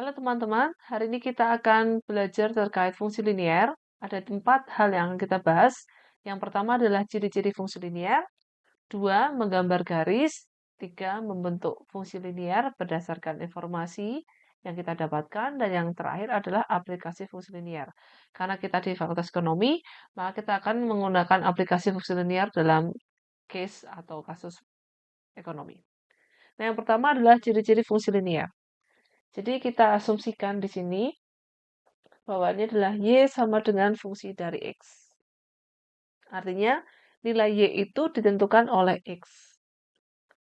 Halo teman-teman, hari ini kita akan belajar terkait fungsi linier. Ada 4 hal yang kita bahas. Yang pertama adalah ciri-ciri fungsi linier. 2, menggambar garis. 3, membentuk fungsi linier berdasarkan informasi yang kita dapatkan. Dan yang terakhir adalah aplikasi fungsi linier. Karena kita di Fakultas Ekonomi, maka kita akan menggunakan aplikasi fungsi linier dalam case atau kasus ekonomi. Nah, yang pertama adalah ciri-ciri fungsi linier. Jadi kita asumsikan di sini bahwa ini adalah Y sama dengan fungsi dari X. Artinya, nilai Y itu ditentukan oleh X.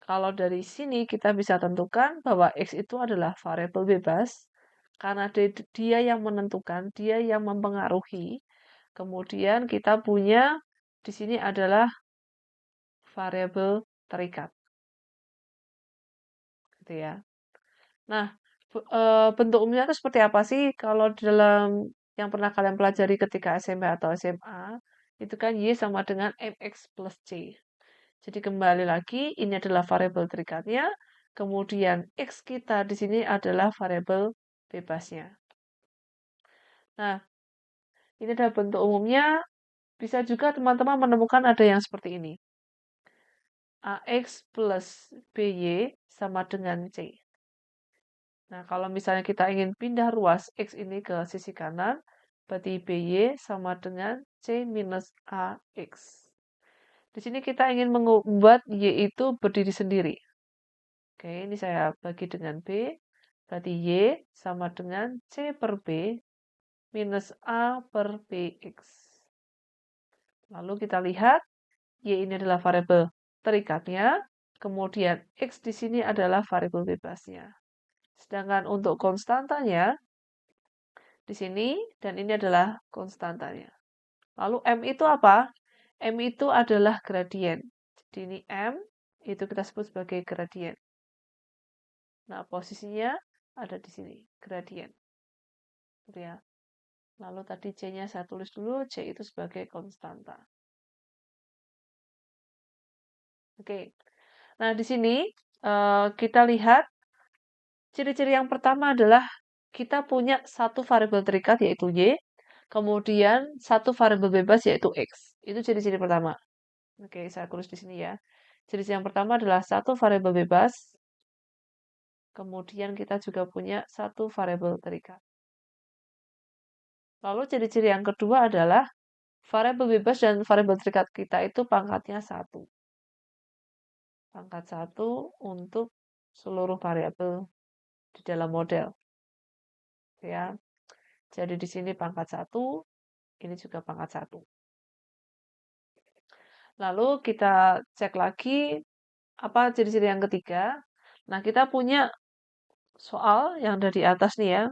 Kalau dari sini kita bisa tentukan bahwa X itu adalah variabel bebas, karena dia yang menentukan, dia yang mempengaruhi. Kemudian kita punya di sini adalah variabel terikat. Gitu ya. Nah, bentuk umumnya itu seperti apa sih kalau dalam yang pernah kalian pelajari ketika SMP atau SMA, itu kan Y sama dengan MX plus C. Jadi kembali lagi, ini adalah variabel terikatnya, kemudian X kita di sini adalah variabel bebasnya. Nah, ini adalah bentuk umumnya, bisa juga teman-teman menemukan ada yang seperti ini. AX plus BY sama dengan C. Nah, kalau misalnya kita ingin pindah ruas X ini ke sisi kanan, berarti BY sama dengan C minus AX. Di sini kita ingin membuat Y itu berdiri sendiri. Oke, ini saya bagi dengan B, berarti Y sama dengan C per B minus A per BX. Lalu kita lihat, Y ini adalah variabel terikatnya, kemudian X di sini adalah variabel bebasnya. Sedangkan untuk konstantanya, di sini, dan ini adalah konstantanya. Lalu M itu apa? M itu adalah gradien. Jadi ini M, itu kita sebut sebagai gradien. Nah, posisinya ada di sini, gradien. Gitu ya. Lalu tadi C-nya saya tulis dulu, C itu sebagai konstanta. Oke. Nah, di sini kita lihat ciri-ciri yang pertama adalah kita punya satu variabel terikat yaitu Y, kemudian satu variabel bebas yaitu X. Itu ciri-ciri pertama. Oke, saya tulis di sini ya. Ciri-ciri yang pertama adalah satu variabel bebas, kemudian kita juga punya satu variabel terikat. Lalu ciri-ciri yang kedua adalah variabel bebas dan variabel terikat kita itu pangkatnya 1. Pangkat 1 untuk seluruh variabel di dalam model. Ya. Jadi di sini pangkat 1, ini juga pangkat 1. Lalu kita cek lagi apa ciri-ciri yang ketiga. Nah, kita punya soal yang dari atas nih ya.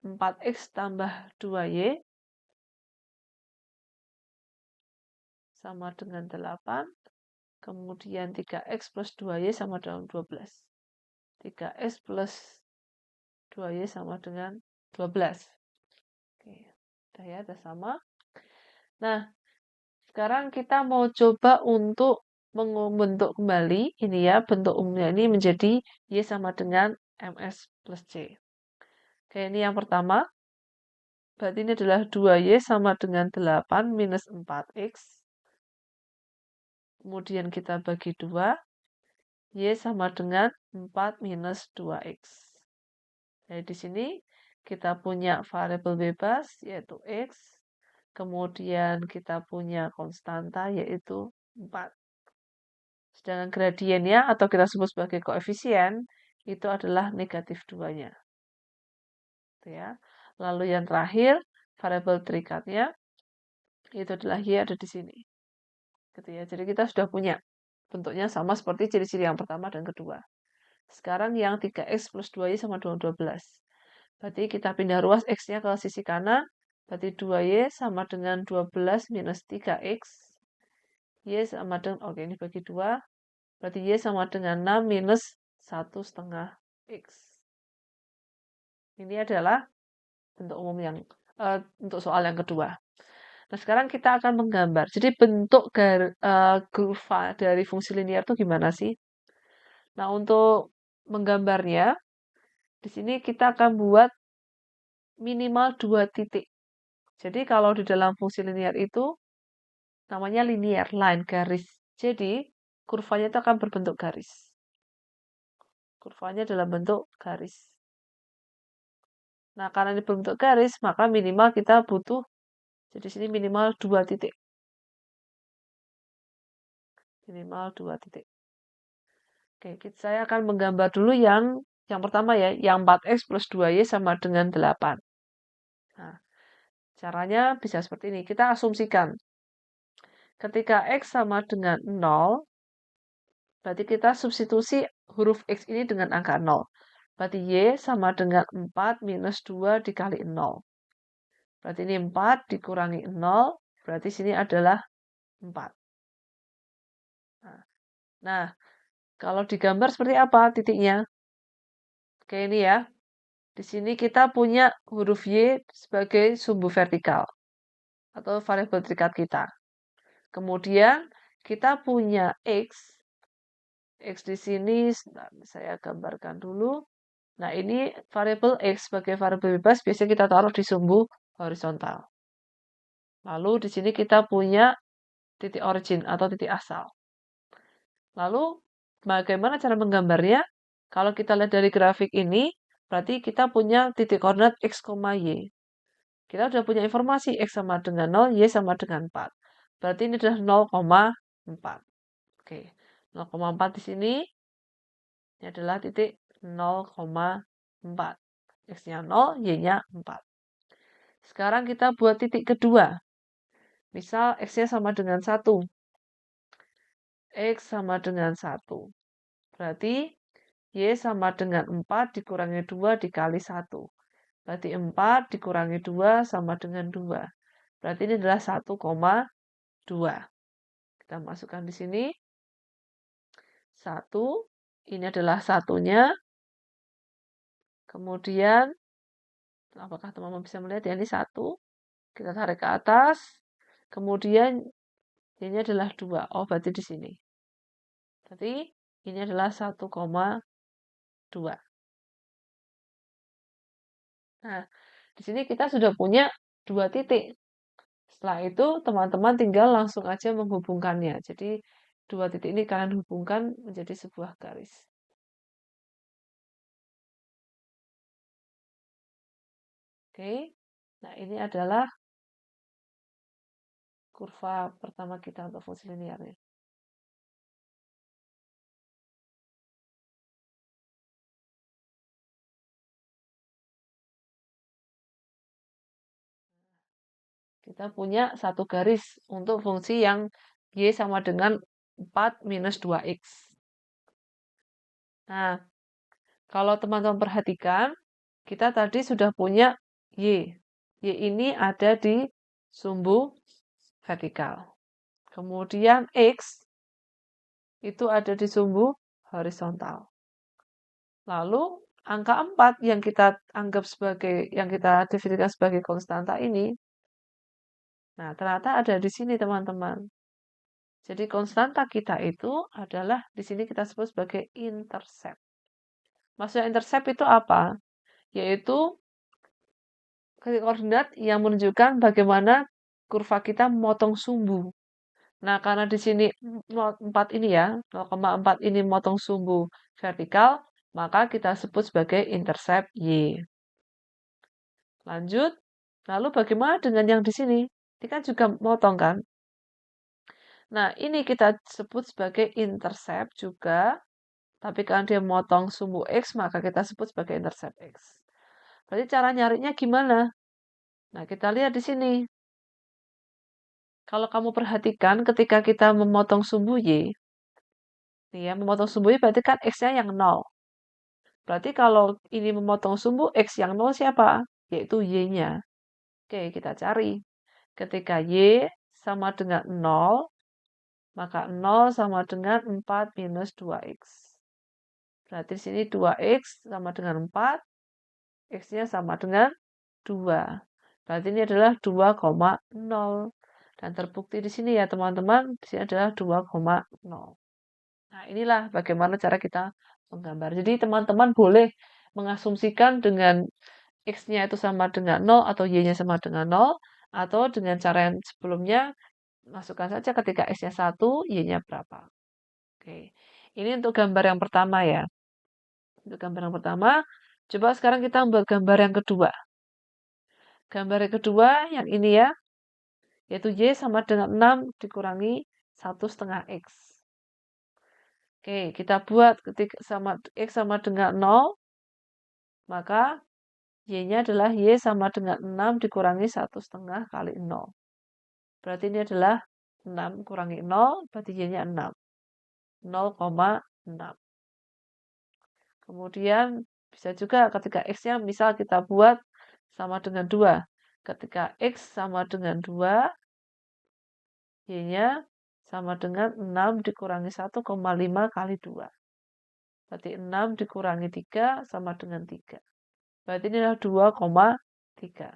4x tambah 2y sama dengan 8. Kemudian 3x plus 2y sama dengan 12. 3x plus 2y sama dengan 12. Oke, udah ya, udah sama. Nah, sekarang kita mau coba untuk membentuk kembali ini ya, bentuk umumnya ini menjadi Y sama dengan MS plus C. Oke, ini yang pertama. Berarti ini adalah 2Y sama dengan 8 minus 4X. Kemudian kita bagi 2. Y sama dengan 4 minus 2X. Jadi di sini kita punya variabel bebas yaitu X. Kemudian kita punya konstanta yaitu 4. Sedangkan gradiennya atau kita sebut sebagai koefisien itu adalah negatif 2-nya. Gitu ya. Lalu yang terakhir, variabel terikatnya itu adalah Y ada di sini. Gitu ya. Jadi kita sudah punya bentuknya sama seperti ciri-ciri yang pertama dan kedua. Sekarang yang 3X plus 2Y sama dengan 12. Berarti kita pindah ruas X-nya ke sisi kanan. Berarti 2Y sama dengan 12 minus 3X. Y sama dengan, oke ini bagi 2. Berarti Y sama dengan 6 minus 1,5 X. Ini adalah bentuk umum yang untuk soal yang kedua. Nah, sekarang kita akan menggambar. Jadi bentuk kurva dari fungsi linier itu gimana sih? Nah, untuk menggambarnya, di sini kita akan buat minimal 2 titik. Jadi kalau di dalam fungsi linear itu namanya linear line, garis. Jadi kurvanya itu akan berbentuk garis. Kurvanya dalam bentuk garis. Nah, karena ini berbentuk garis, maka minimal kita butuh, jadi sini minimal 2 titik. Minimal 2 titik. Oke, saya akan menggambar dulu yang pertama ya, yang 4x plus 2y sama dengan 8. Nah, caranya bisa seperti ini. Kita asumsikan ketika x sama dengan 0, berarti kita substitusi huruf x ini dengan angka 0. Berarti y sama dengan 4 minus 2 dikali 0. Berarti ini 4 dikurangi 0, berarti sini adalah 4. Nah, kalau digambar seperti apa titiknya? Oke, ini ya. Di sini kita punya huruf Y sebagai sumbu vertikal atau variabel terikat kita. Kemudian kita punya X. X di sini, saya gambarkan dulu. Nah, ini variabel X sebagai variabel bebas biasanya kita taruh di sumbu horizontal. Lalu di sini kita punya titik origin atau titik asal. Lalu bagaimana cara menggambarnya? Kalau kita lihat dari grafik ini, berarti kita punya titik koordinat X, Y. Kita sudah punya informasi X sama dengan 0, Y sama dengan 4. Berarti ini adalah 0,4. Oke, 0,4 di sini ini adalah titik 0,4. X-nya 0, Y-nya 4. Sekarang kita buat titik kedua. Misal X-nya sama dengan 1. X sama dengan 1. Berarti Y sama dengan 4 dikurangi 2 dikali 1. Berarti 4 dikurangi 2 sama dengan 2. Berarti ini adalah 1,2. Kita masukkan di sini. 1. Ini adalah satunya. Kemudian, apakah teman-teman bisa melihat ya, ini 1. Kita tarik ke atas. Kemudian, ini adalah 2. Oh, berarti di sini. Berarti ini adalah 1,2. Nah, di sini kita sudah punya 2 titik. Setelah itu, teman-teman tinggal langsung aja menghubungkannya. Jadi, 2 titik ini kalian hubungkan menjadi sebuah garis. Oke. Nah, ini adalah kurva pertama kita untuk fungsi linearnya. Kita punya satu garis untuk fungsi yang Y sama dengan 4 minus 2X. Nah, kalau teman-teman perhatikan, kita tadi sudah punya Y. Y ini ada di sumbu vertikal. Kemudian X itu ada di sumbu horizontal. Lalu angka 4 yang kita anggap sebagai, yang kita definisikan sebagai konstanta ini, nah ternyata ada di sini teman-teman. Jadi konstanta kita itu adalah di sini kita sebut sebagai intercept. Maksudnya intercept itu apa? Yaitu koordinat yang menunjukkan bagaimana kurva kita memotong sumbu. Nah, karena di sini 4 ini ya, 0,4 ini memotong sumbu vertikal, maka kita sebut sebagai intercept Y. Lanjut, lalu bagaimana dengan yang di sini? Ini kan juga memotong kan? Nah, ini kita sebut sebagai intercept juga, tapi kalau dia memotong sumbu X, maka kita sebut sebagai intercept X. Berarti cara nyarinya gimana? Nah, kita lihat di sini. Kalau kamu perhatikan ketika kita memotong sumbu Y, nih ya, memotong sumbu Y berarti kan X-nya yang 0. Berarti kalau ini memotong sumbu X yang 0 siapa? Yaitu Y-nya. Oke, kita cari. Ketika Y sama dengan 0, maka 0 sama dengan 4 minus 2X. Berarti di sini 2X sama dengan 4, X-nya sama dengan 2. Berarti ini adalah 2,0. Dan terbukti di sini ya teman-teman, di sini adalah 2,0. Nah, inilah bagaimana cara kita menggambar. Jadi teman-teman boleh mengasumsikan dengan X-nya itu sama dengan 0 atau Y-nya sama dengan 0, atau dengan cara yang sebelumnya, masukkan saja ketika X-nya 1, Y-nya berapa. Oke, ini untuk gambar yang pertama ya. Untuk gambar yang pertama, coba sekarang kita membuat gambar yang kedua. Gambar yang kedua, yang ini ya, yaitu Y sama dengan 6 dikurangi 1,5 X. Oke, kita buat ketika X sama dengan 0, maka Y-nya adalah Y sama dengan 6 dikurangi 1,5 kali 0. Berarti ini adalah 6 kurangi 0, berarti Y-nya 6. 0,6. Kemudian bisa juga ketika X-nya misal kita buat sama dengan 2. Ketika X sama dengan 2, Y-nya sama dengan 6 dikurangi 1,5 kali 2. Berarti 6 dikurangi 3 sama dengan 3. Berarti ini adalah 2,3.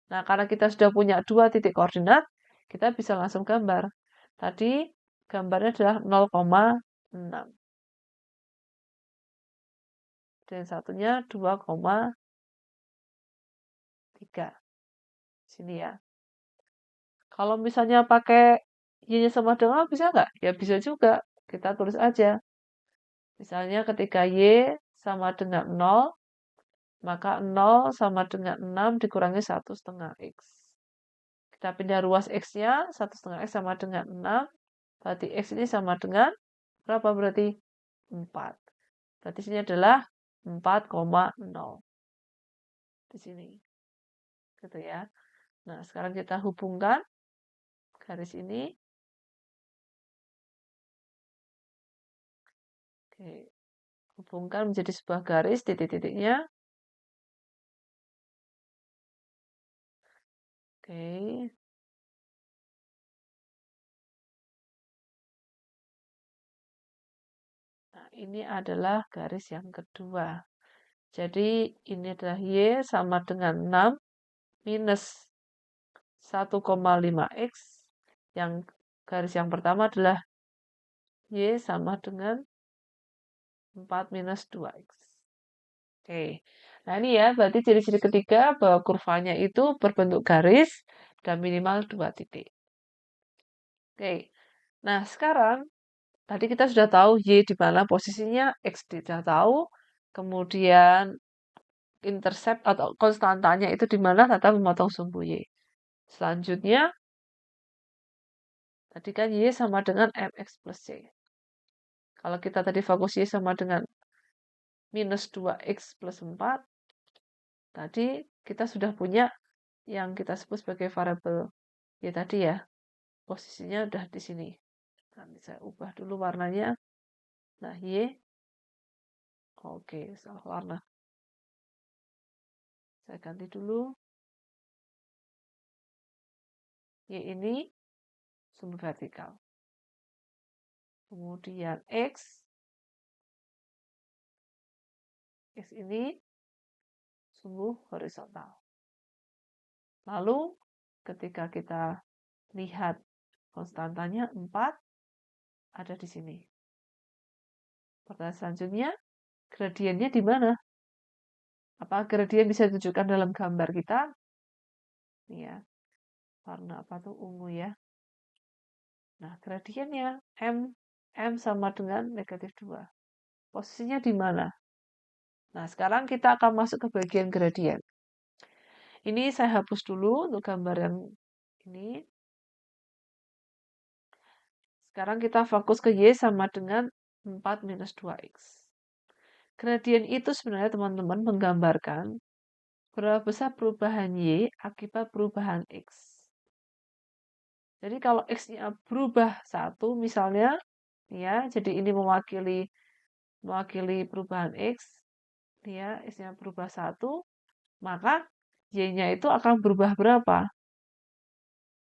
Nah, karena kita sudah punya 2 titik koordinat, kita bisa langsung gambar. Tadi gambarnya adalah 0,6. Dan satunya 2,3. Sini ya. Kalau misalnya pakai Y-nya sama dengan bisa nggak? Ya bisa juga. Kita tulis aja. Misalnya ketika Y sama dengan 0, maka 0 sama dengan 6 dikurangi 1,5 X. Kita pindah ruas X-nya, 1,5 X sama dengan 6. Berarti X ini sama dengan berapa berarti? 4. Berarti sini adalah 4,0. Di sini. Gitu ya. Nah, sekarang kita hubungkan garis ini. Oke. Hubungkan menjadi sebuah garis titik-titiknya. Oke. Nah, ini adalah garis yang kedua. Jadi, ini adalah Y sama dengan 6 minus 1,5 X. Yang garis yang pertama adalah Y sama dengan 4 minus 2X. Oke. Nah, ini ya, berarti ciri-ciri ketiga bahwa kurvanya itu berbentuk garis dan minimal 2 titik. Oke. Nah, sekarang tadi kita sudah tahu Y di mana posisinya, X sudah tahu, kemudian intercept atau konstantanya itu di mana tata memotong sumbu Y. Selanjutnya, tadi kan Y sama dengan MX plus C. Kalau kita tadi fokus Y sama dengan minus 2X plus 4, tadi kita sudah punya yang kita sebut sebagai variabel Y tadi ya. Posisinya udah di sini. Nanti saya ubah dulu warnanya. Nah, Y. Oke, salah warna. Saya ganti dulu. Y ini sumbu vertikal. Kemudian X ini sumbu horizontal. Lalu ketika kita lihat konstantanya 4 ada di sini. Pertanyaan selanjutnya, gradiennya di mana? Apa gradien bisa ditunjukkan dalam gambar kita? Nih ya, warna apa tuh ungu ya. Nah, gradiennya M sama dengan negatif 2. Posisinya di mana? Nah, sekarang kita akan masuk ke bagian gradien. Ini saya hapus dulu untuk gambar yang ini. Sekarang kita fokus ke Y sama dengan 4 minus 2X. Gradien itu sebenarnya teman-teman menggambarkan berapa besar perubahan Y akibat perubahan X. Jadi kalau X-nya berubah 1 misalnya, ya, jadi ini mewakili perubahan X, ya, X-nya berubah 1, maka Y-nya itu akan berubah berapa?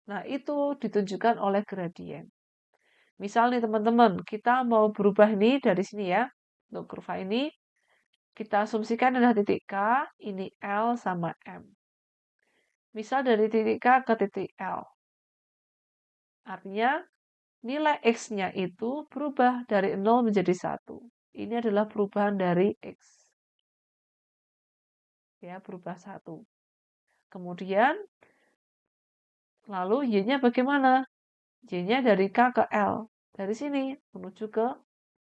Nah, itu ditunjukkan oleh gradien. Misal nih teman-teman, kita mau berubah ini dari sini ya, untuk kurva ini, kita asumsikan adalah titik K, ini L sama M. Misal dari titik K ke titik L. Artinya, nilai X-nya itu berubah dari 0 menjadi 1. Ini adalah perubahan dari X. Ya, berubah 1. Kemudian, lalu Y-nya bagaimana? Y-nya dari K ke L. Dari sini menuju ke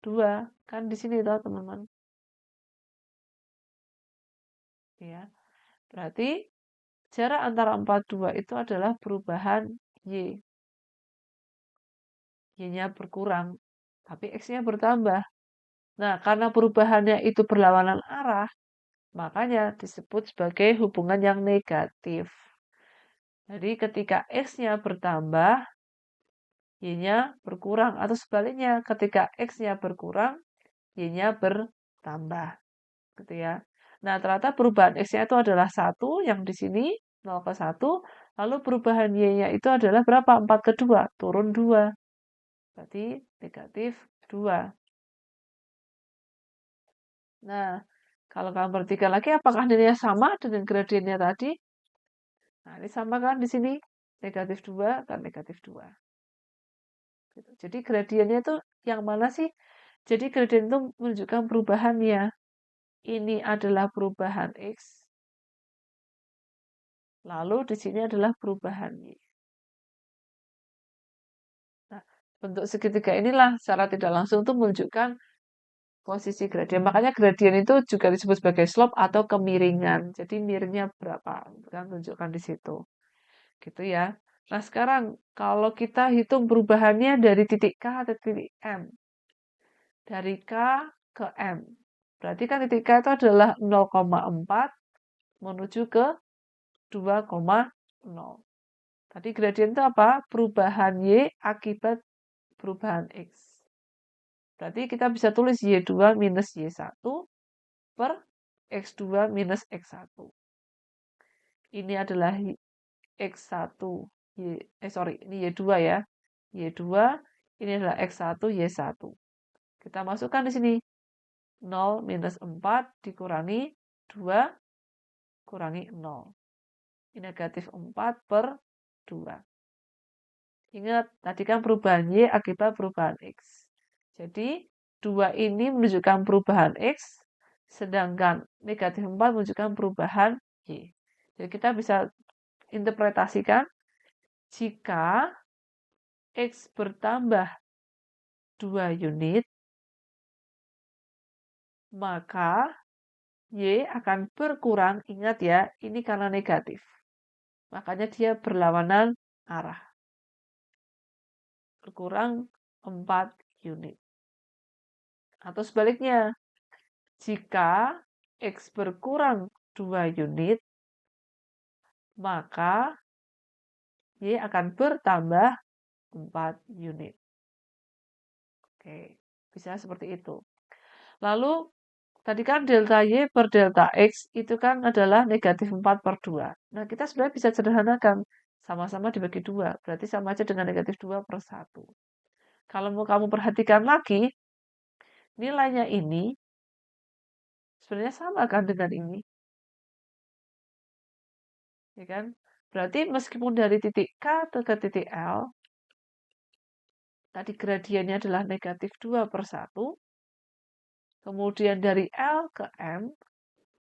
2. Kan di sini toh, teman-teman. Ya. Berarti jarak antara 42 itu adalah perubahan Y. Y-nya berkurang, tapi X-nya bertambah. Nah, karena perubahannya itu berlawanan arah, makanya disebut sebagai hubungan yang negatif. Jadi ketika X-nya bertambah, Y-nya berkurang. Atau sebaliknya, ketika X-nya berkurang, Y-nya bertambah. Gitu ya. Nah, ternyata perubahan X-nya itu adalah 1, yang di sini 0 ke 1. Lalu perubahan Y-nya itu adalah berapa? 4 ke 2, turun 2. Berarti negatif 2. Nah, kalau kamu perhatikan lagi, apakah nilainya sama dengan gradiennya tadi? Nah, ini sama kan di sini? Negatif 2 kan negatif 2. Gitu. Jadi gradiennya itu yang mana sih? Jadi gradien itu menunjukkan perubahannya. Ini adalah perubahan X. Lalu di sini adalah perubahan Y. Nah, bentuk segitiga inilah secara tidak langsung itu menunjukkan posisi gradien. Makanya gradien itu juga disebut sebagai slope atau kemiringan. Jadi miringnya berapa? Kan tunjukkan di situ. Gitu ya. Nah, sekarang kalau kita hitung perubahannya dari titik K ke titik M. Dari K ke M. Berarti kan titik K itu adalah 0,4 menuju ke 2,0. Tadi gradien itu apa? Perubahan Y akibat perubahan X. Berarti kita bisa tulis Y2 minus Y1 per X2 minus X1. Ini adalah X1, ini Y2 ya. Y2, ini adalah X1, Y1. Kita masukkan di sini. 0 minus 4 dikurangi 2 kurangi 0. Ini negatif 4 per 2. Ingat, tadi kan perubahan Y akibat perubahan X. Jadi, 2 ini menunjukkan perubahan X, sedangkan negatif 4 menunjukkan perubahan Y. Jadi, kita bisa interpretasikan jika X bertambah 2 unit, maka Y akan berkurang. Ingat ya, ini karena negatif. Makanya dia berlawanan arah. Berkurang 4 unit. Atau sebaliknya, jika X berkurang 2 unit, maka Y akan bertambah 4 unit. Oke, bisa seperti itu. Lalu, tadi kan delta Y per delta X itu kan adalah negatif 4 per 2. Nah, kita sebenarnya bisa sederhanakan. Sama-sama dibagi 2. Berarti sama aja dengan negatif 2 per 1. Kalau mau kamu perhatikan lagi, nilainya ini sebenarnya sama kan dengan ini. Ya kan? Berarti meskipun dari titik K ke titik L, tadi gradiennya adalah negatif 2 per 1, kemudian dari L ke M,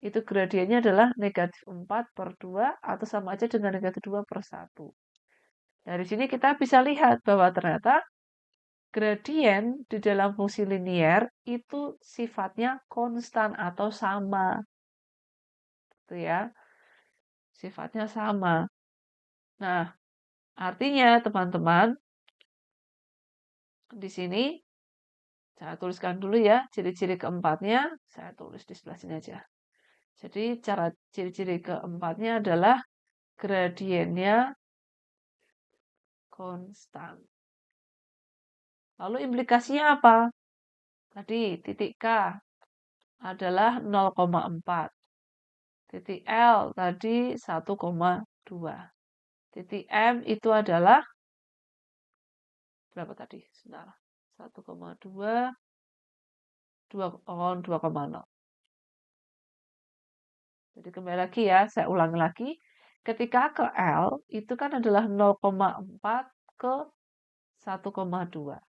itu gradiennya adalah negatif 4 per 2 atau sama aja dengan negatif 2 per 1. Dari sini kita bisa lihat bahwa ternyata gradien di dalam fungsi linier itu sifatnya konstan atau sama. Gitu ya. Sifatnya sama. Nah, artinya teman-teman, di sini saya tuliskan dulu ya ciri-ciri keempatnya. Saya tulis di sebelah sini aja. Jadi cara ciri-ciri keempatnya adalah gradiennya konstan. Lalu implikasinya apa? Tadi titik K adalah 0,4. Titik L tadi 1,2. Titik M itu adalah berapa tadi? Sebentar. 1,2, 2,0. Jadi kembali lagi ya, saya ulangi lagi. Ketika ke L, itu kan adalah 0,4 ke 1,2.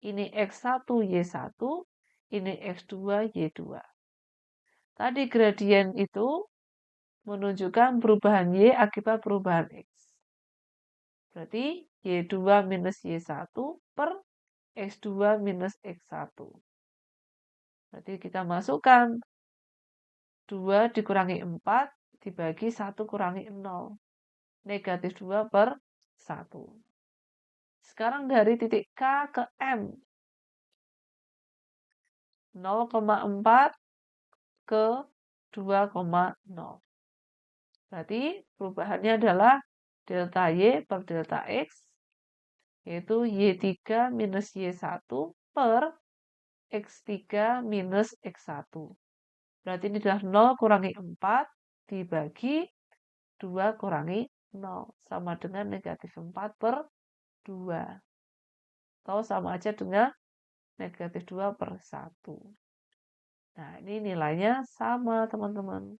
Ini X1, Y1, ini X2, Y2. Tadi gradien itu menunjukkan perubahan Y akibat perubahan X. Berarti Y2 minus Y1 per X2 minus X1. Berarti kita masukkan 2 dikurangi 4 dibagi 1 kurangi 0. Negatif 2 per 1. Sekarang dari titik K ke M. 0,4 ke 2,0. Berarti perubahannya adalah delta Y per delta X, yaitu Y3 minus Y1 per X3 minus X1. Berarti ini adalah 0 kurangi 4 dibagi 2 kurangi 0. Sama dengan negatif 4 per 2. Atau sama aja dengan negatif 2 per 1. Nah, ini nilainya sama, teman-teman.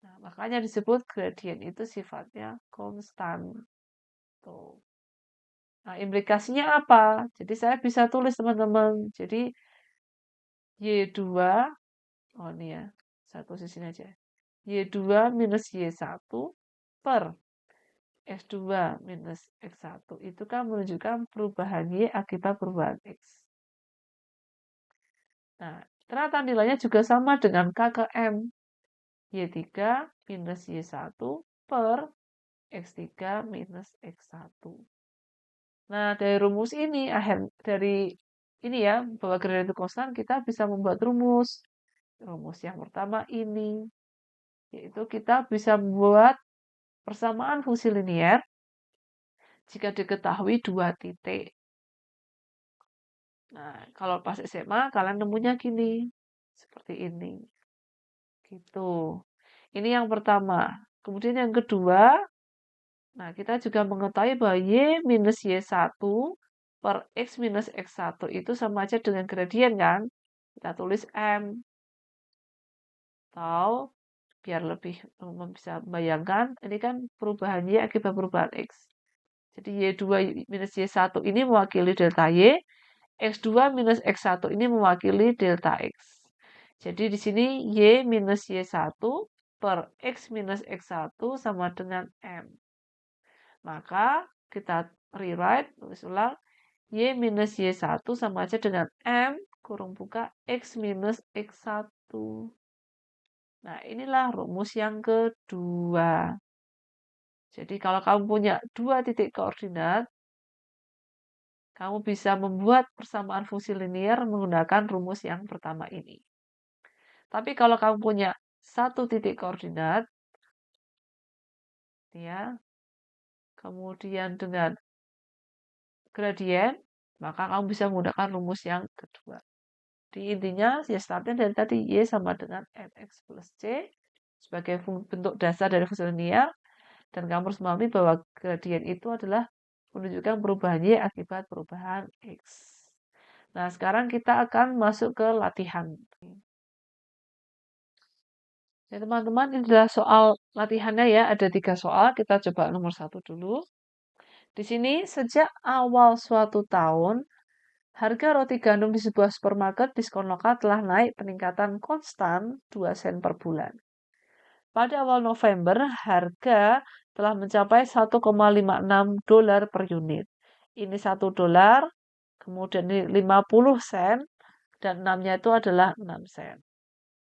Nah, makanya disebut gradien itu sifatnya konstan. Tuh. Nah, implikasinya apa? Jadi saya bisa tulis, teman-teman. Jadi Y2, oh ini ya, saya tulis di sini aja. Y2 minus Y1 per X2 minus X1 itu kan menunjukkan perubahan Y akibat perubahan X. Nah, ternyata nilainya juga sama dengan K ke M. Y3 minus Y1 per X3 minus X1. Nah, dari rumus ini, dari ini ya, bahwa gradien itu konstan, kita bisa membuat rumus. Rumus yang pertama ini, yaitu kita bisa membuat persamaan fungsi linier jika diketahui 2 titik. Nah, kalau pas SMA, kalian nemunya gini, seperti ini. Gitu. Ini yang pertama. Kemudian yang kedua, nah kita juga mengetahui bahwa Y minus Y1 per X minus X1 itu sama aja dengan gradien kan? Kita tulis M. Atau biar lebih bisa membayangkan, ini kan perubahan Y akibat perubahan X. Jadi Y2 minus Y1 ini mewakili delta Y, X2 minus X1 ini mewakili delta X. Jadi di sini Y minus Y1 per X minus X1 sama dengan M. Maka kita rewrite, tulis ulang, Y minus Y1 sama aja dengan M kurung buka X minus X1. Nah, inilah rumus yang kedua. Jadi kalau kamu punya 2 titik koordinat, kamu bisa membuat persamaan fungsi linier menggunakan rumus yang pertama ini. Tapi kalau kamu punya 1 titik koordinat, ya, kemudian dengan gradien, maka kamu bisa menggunakan rumus yang kedua. Di intinya, ya startnya dari tadi Y sama dengan mx plus C sebagai bentuk dasar dari fungsi linier, dan kamu harus memahami bahwa gradien itu adalah menunjukkan perubahan Y akibat perubahan X. Nah, sekarang kita akan masuk ke latihan. Ya, teman-teman, ini adalah soal latihannya ya. Ada 3 soal. Kita coba nomor 1 dulu. Di sini, sejak awal suatu tahun, harga roti gandum di sebuah supermarket diskon lokal telah naik peningkatan konstan 2 sen per bulan. Pada awal November, harga telah mencapai 1,56 dolar per unit. Ini 1 dolar, kemudian ini 50 sen, dan 6-nya itu adalah 6 sen.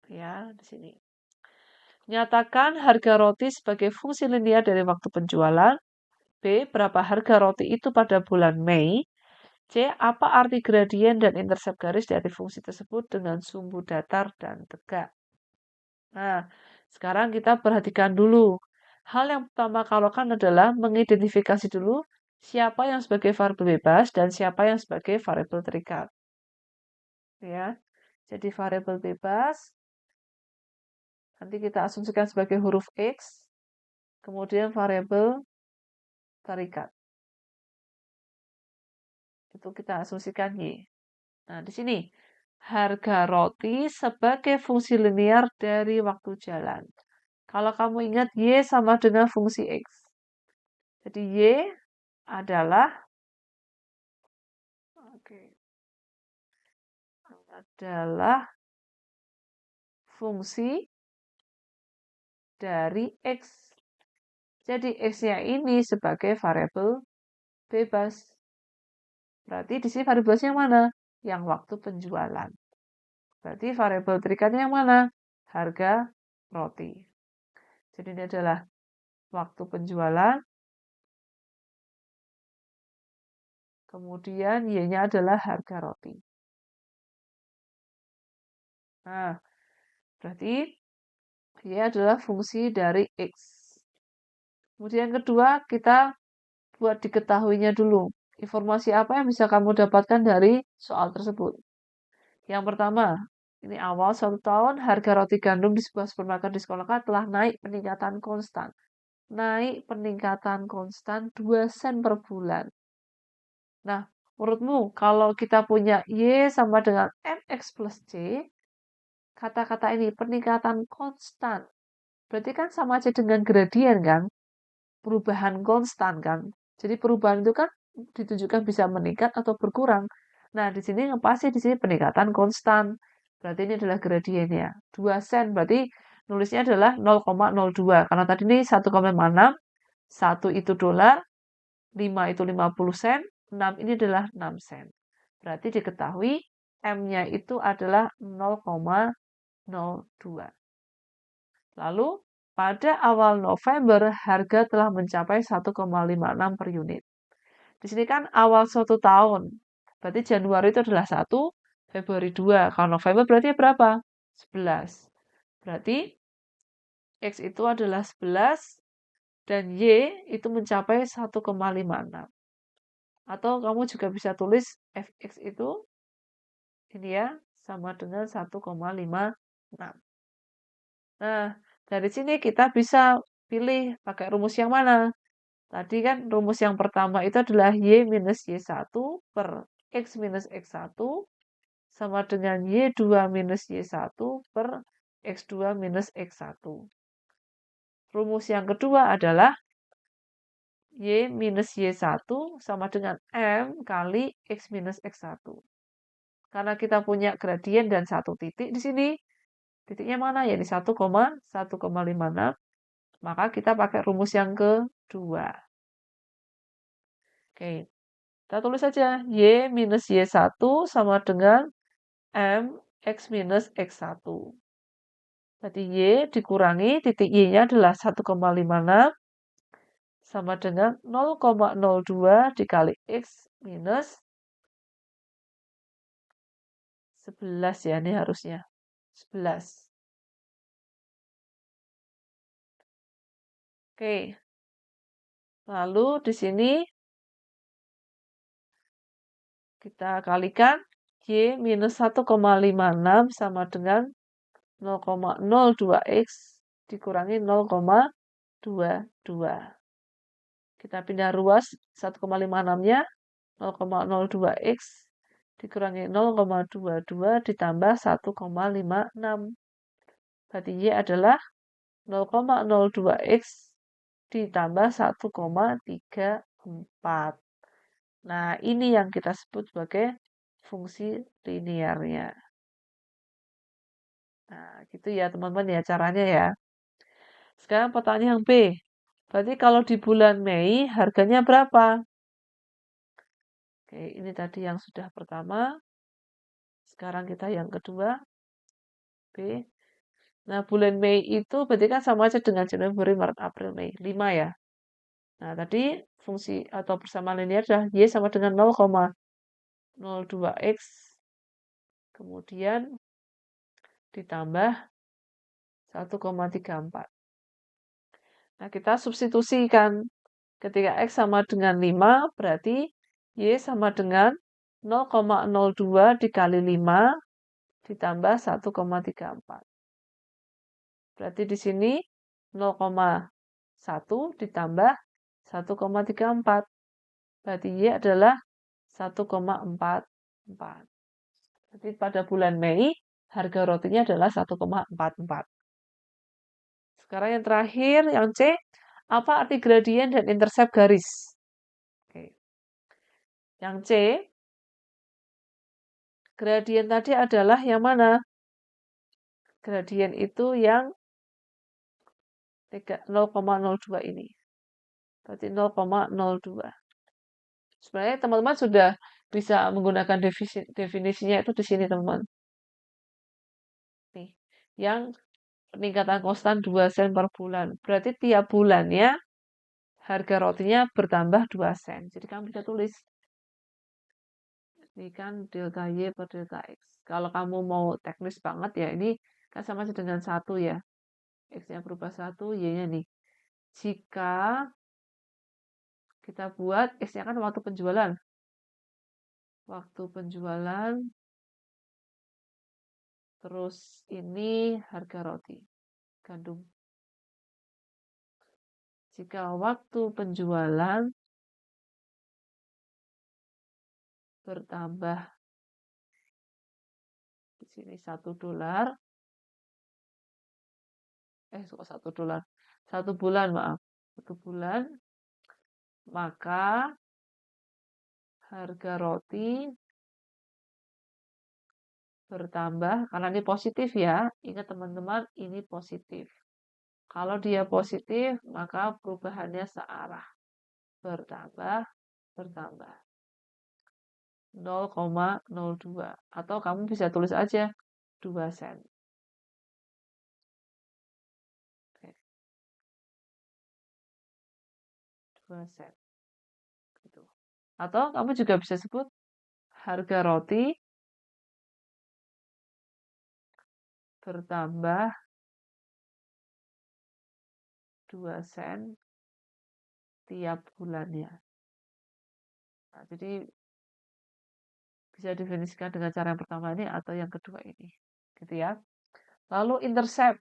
Ya, di sini. Nyatakan harga roti sebagai fungsi linier dari waktu penjualan. B. Berapa harga roti itu pada bulan Mei. C. Apa arti gradien dan intersep garis dari fungsi tersebut dengan sumbu datar dan tegak. Nah, sekarang kita perhatikan dulu. Hal yang pertama kalau kan adalah mengidentifikasi dulu siapa yang sebagai variabel bebas dan siapa yang sebagai variabel terikat. Ya, jadi variabel bebas nanti kita asumsikan sebagai huruf X, kemudian variabel terikat. Itu kita asumsikan Y. Nah, di sini harga roti sebagai fungsi linier dari waktu jalan. Kalau kamu ingat Y sama dengan fungsi X. Jadi Y adalah adalah fungsi dari X. Jadi X-nya ini sebagai variabel bebas. Berarti di sini variabelnya mana? Yang waktu penjualan. Berarti variabel terikannya yang mana? Harga roti. Jadi ini adalah waktu penjualan. Kemudian Y-nya adalah harga roti. Nah, berarti Y adalah fungsi dari X. Kemudian kedua, kita buat diketahuinya dulu. Informasi apa yang bisa kamu dapatkan dari soal tersebut? Yang pertama, ini awal 1 tahun, harga roti gandum di sebuah supermarket di sekolah telah naik peningkatan konstan. Naik peningkatan konstan 2 sen per bulan. Nah, menurutmu kalau kita punya Y sama dengan MX plus C, kata-kata ini peningkatan konstan. Berarti kan sama aja dengan gradien kan? Perubahan konstan kan? Jadi perubahan itu kan ditunjukkan bisa meningkat atau berkurang. Nah, di sini pasti di sini peningkatan konstan. Berarti ini adalah gradiennya. 2 sen berarti nulisnya adalah 0,02 karena tadi ini 1,6, 1 itu dolar, 5 itu 50 sen, 6 ini adalah 6 sen. Berarti diketahui M-nya itu adalah 0,02. Lalu pada awal November harga telah mencapai 1,56 per unit. Di sini kan awal 1 tahun. Berarti Januari itu adalah 1, Februari 2. Kalau November berarti berapa? 11. Berarti X itu adalah 11 dan Y itu mencapai 1,56. Atau kamu juga bisa tulis Fx itu ini ya, sama dengan 1,56. Nah, dari sini kita bisa pilih pakai rumus yang mana. Tadi kan rumus yang pertama itu adalah Y minus Y1 per X minus X1 sama dengan Y2 minus Y1 per X2 minus X1. Rumus yang kedua adalah Y minus Y1 sama dengan M kali X minus X1. Karena kita punya gradien dan 1 titik di sini, titiknya mana? Ya di 1,1,56. Maka kita pakai rumus yang kedua. Oke, kita tulis saja Y minus Y1 sama dengan M X minus X1. Berarti Y dikurangi titik Y-nya adalah 1,56 sama dengan 0,02 dikali X minus 11 ya ini harusnya. 11. Oke. Lalu di sini kita kalikan Y minus 1,56 sama dengan 0,02 X dikurangi 0,22. Kita pindah ruas 1,56-nya 0,02 X dikurangi 0,22 ditambah 1,56. Berarti Y adalah 0,02 X ditambah 1,34. Nah, ini yang kita sebut sebagai fungsi linearnya. Nah, gitu ya teman-teman ya caranya ya. Sekarang pertanyaan yang B. Berarti kalau di bulan Mei harganya berapa? Oke, ini tadi yang sudah pertama. Sekarang kita yang kedua. B. Nah, bulan Mei itu berarti kan sama aja dengan Januari, Februari, Maret, April, Mei. 5 ya. Nah, tadi fungsi atau persamaan linear adalah Y sama dengan 0,02 X. Kemudian ditambah 1,34. Nah, kita substitusikan. Ketika X sama dengan 5, berarti Y sama dengan 0,02 dikali 5 ditambah 1,34. Berarti di sini 0,1 ditambah 1,34. Berarti Y adalah 1,44. Jadi pada bulan Mei, harga rotinya adalah 1,44. Sekarang yang terakhir, yang C, apa arti gradien dan intercept garis? Oke. Yang C, gradien tadi adalah yang mana? Gradien itu yang 0,02 ini. Berarti 0,02. Sebenarnya teman-teman sudah bisa menggunakan definisinya itu di sini, teman-teman. Nih, yang peningkatan konstan 2 sen per bulan. Berarti tiap bulannya harga rotinya bertambah 2 sen. Jadi kamu bisa tulis, ini kan delta Y per delta X. Kalau kamu mau teknis banget ya, ini kan sama aja dengan 1 ya. X-nya berubah 1, Y-nya nih. Jika kita buat, X-nya kan waktu penjualan. Waktu penjualan, terus ini harga roti, gandum. Jika waktu penjualan bertambah di sini $1, kok $1, 1 bulan, maaf, 1 bulan, maka harga roti bertambah, karena ini positif ya, ingat teman-teman, ini positif. Kalau dia positif, maka perubahannya searah, bertambah, bertambah. 0,02. Atau kamu bisa tulis aja 2 sen. Oke, 2 sen. Gitu. Atau kamu juga bisa sebut harga roti bertambah 2 sen tiap bulannya. Nah, jadi bisa definisikan dengan cara yang pertama ini atau yang kedua ini. Gitu ya. Lalu intercept.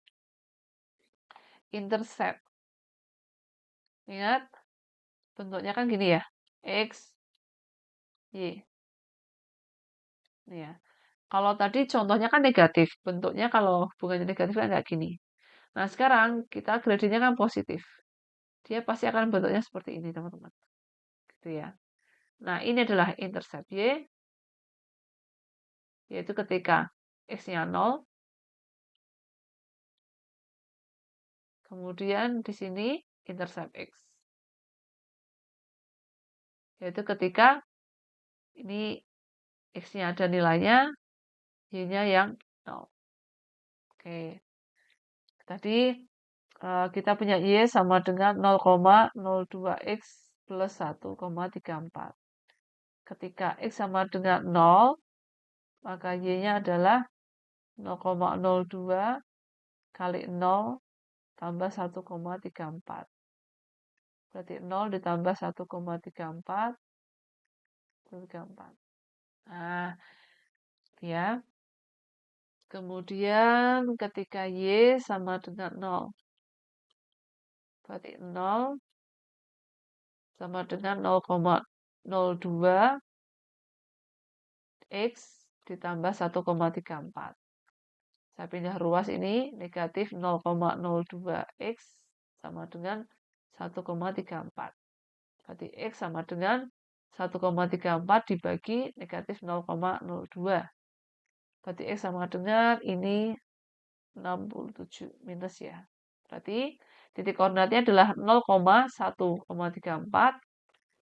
Intercept. Ingat, bentuknya kan gini ya. X, Y. Nih ya. Kalau tadi contohnya kan negatif. Bentuknya kalau hubungannya negatif kan kayak gini. Nah, sekarang kita gradiennya kan positif. Dia pasti akan bentuknya seperti ini, teman-teman. Gitu ya. Nah, ini adalah intercept Y, yaitu ketika X-nya 0, kemudian di sini intercept X. Yaitu ketika ini X-nya ada nilainya, Y-nya yang 0. Oke. Tadi kita punya Y sama dengan 0,02X plus 1,34. Ketika X sama dengan 0, maka Y-nya adalah 0,02 kali 0 tambah 1,34. Berarti 0 ditambah 1,34, 34. Nah, ya. Kemudian ketika Y sama dengan 0. Berarti 0 sama dengan 0,02 X ditambah 1,34. Saya pindah ruas ini, negatif 0,02 X sama dengan 1,34. Berarti X sama dengan 1,34 dibagi negatif 0,02. Berarti X sama dengan ini 67 minus ya. Berarti titik koordinatnya adalah 0,1,34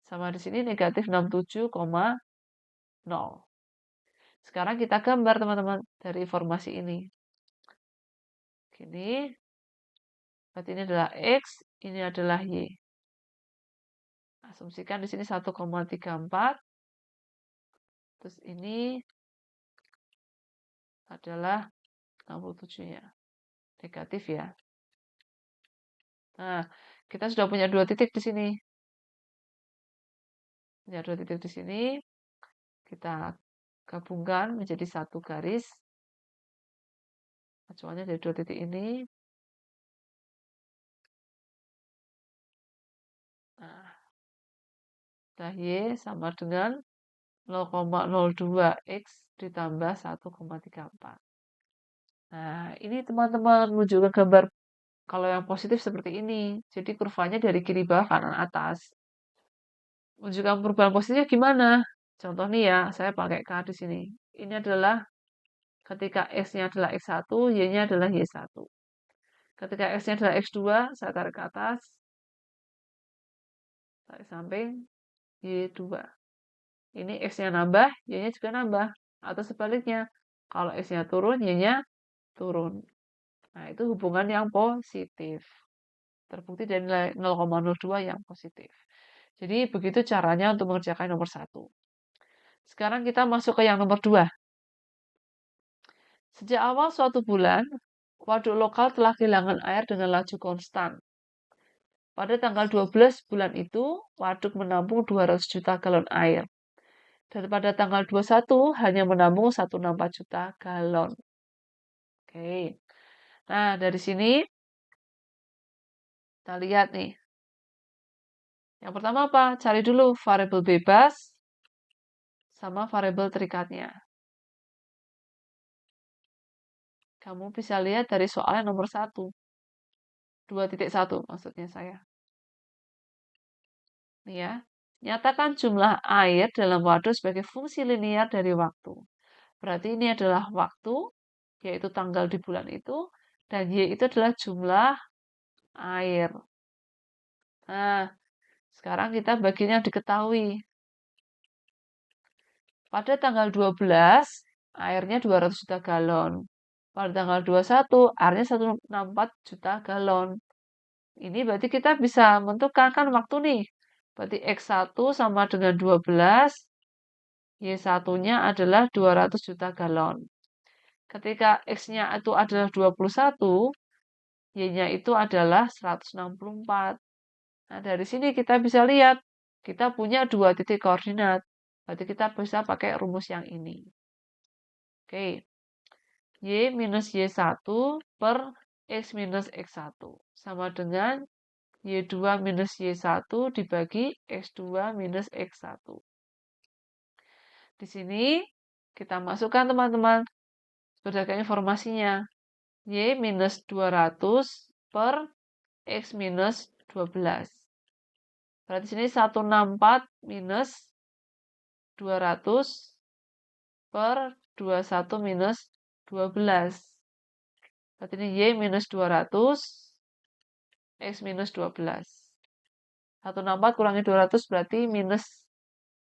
sama di sini negatif 67,0. Sekarang kita gambar teman-teman dari informasi ini. Gini. Berarti ini adalah X, ini adalah Y. Asumsikan di sini 1,34. Terus ini adalah 67-nya. Negatif ya. Nah, kita sudah punya 2 titik di sini. Punya 2 titik di sini. Kita gabungkan menjadi 1 garis. Acuannya dari 2 titik ini. Nah, Y sama dengan 0,02 X ditambah 1,34. Nah, ini teman-teman menunjukkan gambar kalau yang positif seperti ini. Jadi kurvanya dari kiri bawah kanan atas. Menunjukkan perubahan positifnya gimana? Contoh nih ya, saya pakai K di sini. Ini adalah ketika X-nya adalah X1, Y-nya adalah Y1. Ketika X-nya adalah X2, saya tarik ke atas, tarik samping, Y2. Ini X-nya nambah, Y-nya juga nambah. Atau sebaliknya, kalau X-nya turun, Y-nya turun. Nah, itu hubungan yang positif. Terbukti dari nilai 0,02 yang positif. Jadi, begitu caranya untuk mengerjakan nomor 1. Sekarang kita masuk ke yang nomor 2. Sejak awal suatu bulan, waduk lokal telah kehilangan air dengan laju konstan. Pada tanggal 12 bulan itu, waduk menampung 200 juta galon air. Dan pada tanggal 21 hanya menampung 164 juta galon. Oke. Nah, dari sini kita lihat nih. Yang pertama apa? Cari dulu variabel bebas sama variabel terikatnya. Kamu bisa lihat dari soalnya nomor 1. 2.1 maksudnya saya. Nih ya. Nyatakan jumlah air dalam waduk sebagai fungsi linear dari waktu. Berarti ini adalah waktu, yaitu tanggal di bulan itu, dan Y itu adalah jumlah air. Nah, sekarang kita bagian yang diketahui. Pada tanggal 12, airnya 200 juta galon. Pada tanggal 21, airnya 164 juta galon. Ini berarti kita bisa menentukan kan waktu nih. Berarti X1 sama dengan 12, Y1-nya adalah 200 juta galon. Ketika X-nya itu adalah 21, Y-nya itu adalah 164. Nah, dari sini kita bisa lihat, kita punya 2 titik koordinat. Berarti kita bisa pakai rumus yang ini. Oke. Y minus Y1 per X minus X1. Sama dengan Y2 minus Y1 dibagi X2 minus X1. Di sini kita masukkan teman-teman berdasarkan informasinya. Y minus 200 per X minus 12. Berarti sini 164 minus 200 per 21 minus 12. Berarti ini Y minus 200, X minus 12. 164 kurangi 200 berarti minus.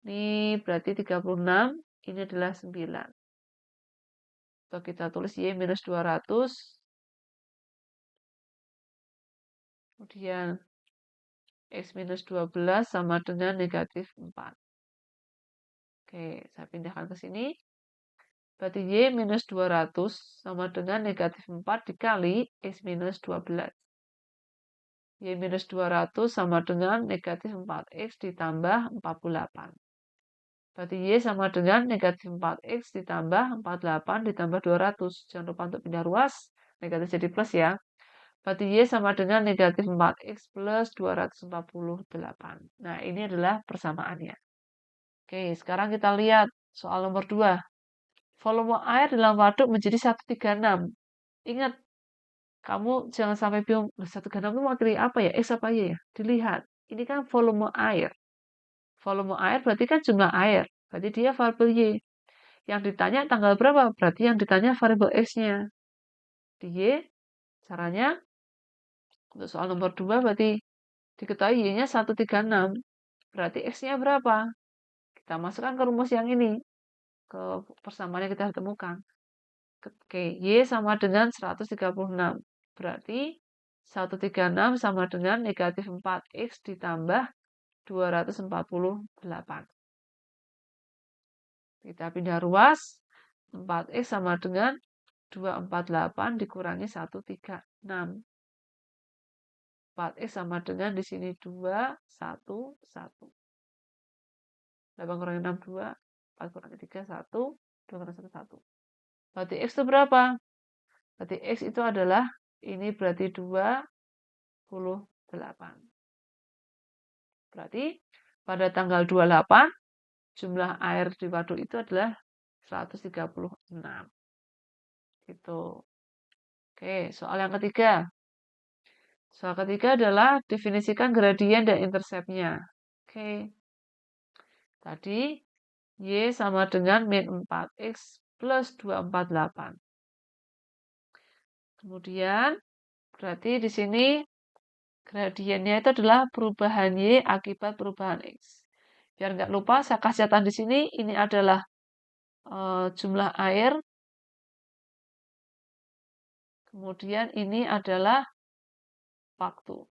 Ini berarti 36, ini adalah 9. Atau kita tulis Y minus 200. Kemudian X minus 12 sama dengan negatif 4. Oke, saya pindahkan ke sini. Berarti Y minus 200 sama dengan negatif 4 dikali X minus 12. Y minus 200 sama dengan negatif 4X ditambah 48. Berarti Y sama dengan negatif 4X ditambah 48 ditambah 200. Jangan lupa untuk pindah ruas. Negatif jadi plus ya. Berarti Y sama dengan negatif 4X plus 248. Nah, ini adalah persamaannya. Oke, sekarang kita lihat soal nomor 2. Volume air dalam waduk menjadi 136. Ingat, kamu jangan sampai bingung, 136 itu mewakili apa ya? X apa Y ya? Dilihat. Ini kan volume air. Volume air berarti kan jumlah air. Berarti dia variabel Y. Yang ditanya tanggal berapa? Berarti yang ditanya variabel X-nya. Di Y, caranya untuk soal nomor 2 berarti diketahui Y-nya 136. Berarti X-nya berapa? Kita masukkan ke rumus yang ini. Ke persamaan yang kita temukan. Oke, Y sama dengan 136. Berarti 136 sama dengan negatif 4X ditambah 248. Kita pindah ruas. 4X sama dengan 248 dikurangi 136. 4X sama dengan di sini 2, 1, 1. 8 kurangi 6, 2. 4 kurangi 3, 1. 2 kurangi 1, 1. Berarti X itu berapa? Berarti X itu adalah, ini berarti 28. Berarti pada tanggal 28, jumlah air di waduk itu adalah 136. Gitu. Oke, soal yang ketiga. Soal ketiga adalah definisikan gradien dan interceptnya. Oke. Tadi Y sama dengan min 4X plus 248. Kemudian Berarti di sini gradiennya itu adalah perubahan Y akibat perubahan X. Biar nggak lupa, saya kasih catatan di sini, ini adalah jumlah air, kemudian ini adalah waktu.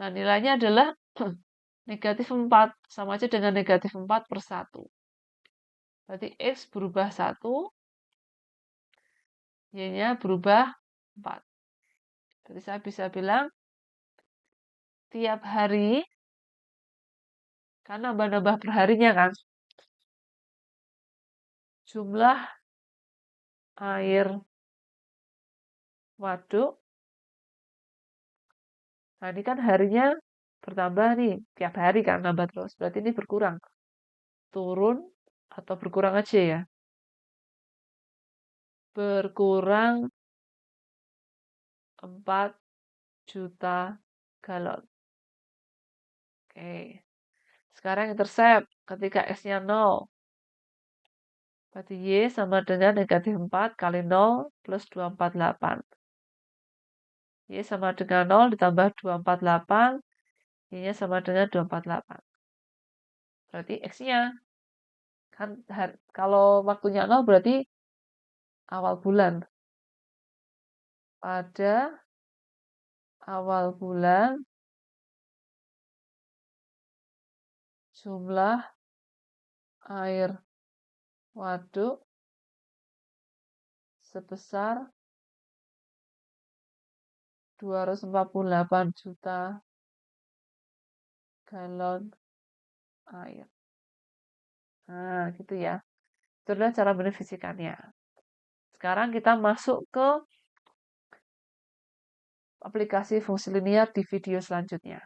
Nah, nilainya adalah negatif 4, sama aja dengan negatif 4 per 1. Berarti X berubah 1, Y-nya berubah 4. Jadi saya bisa bilang, tiap hari, kan nambah-nambah perharinya kan, jumlah air waduk, nah ini kan harinya bertambah nih, tiap hari kan nambah terus, berarti ini berkurang. Turun atau berkurang aja ya. Berkurang 4 juta galon. Oke. Sekarang intercept ketika X-nya 0. Berarti Y sama dengan negatif 4 kali 0 plus 248. Y sama dengan 0 ditambah 248. Y-nya sama dengan 248. Berarti X-nya. Kan kalau waktunya 0 berarti awal bulan. Pada awal bulan jumlah air waduk sebesar 248 juta galon air. Nah, gitu ya. Itu adalah cara mendefinisikannya. Sekarang kita masuk ke aplikasi fungsi linear di video selanjutnya.